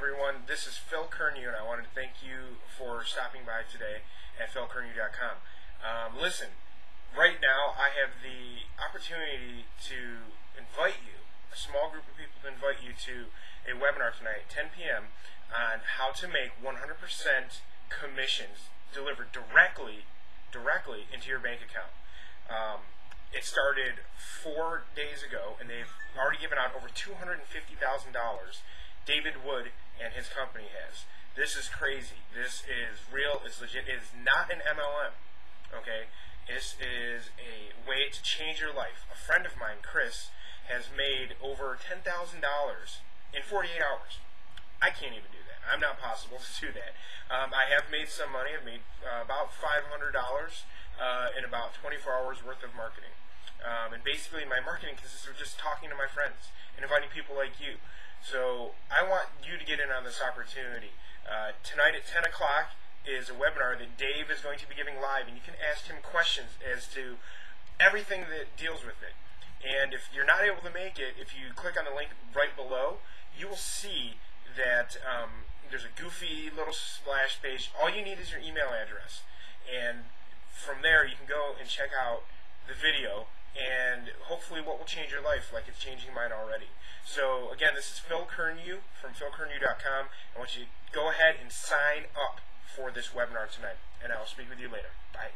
everyone. This is Phil Curnew, and I wanted to thank you for stopping by today at philcurnew.com. Listen, right now I have the opportunity to invite you, a small group of people, to invite you to a webinar tonight at 10 p.m. on how to make 100% commissions delivered directly into your bank account. It started 4 days ago, and they've already given out over $250,000. David Wood and his company has. This is crazy. This is real. It's legit. It is not an MLM. Okay? This is a way to change your life. A friend of mine, Chris, has made over $10,000 in 48 hours. I can't even do that. I'm not possible to do that. I have made some money. I've made about $500 in about 24 hours worth of marketing. And basically my marketing consists of just talking to my friends and inviting people like you. So I want you to get in on this opportunity. Tonight at 10 o'clock is a webinar that Dave is going to be giving live, and you can ask him questions as to everything that deals with it. And if you're not able to make it, if you click on the link right below, you will see that there's a goofy little splash page. All you need is your email address. And from there, you can go and check out the video, and hopefully what will change your life like it's changing mine already. So again, this is Phil Curnew from philcurnew.com. I want you to go ahead and sign up for this webinar tonight, and I'll speak with you later. Bye.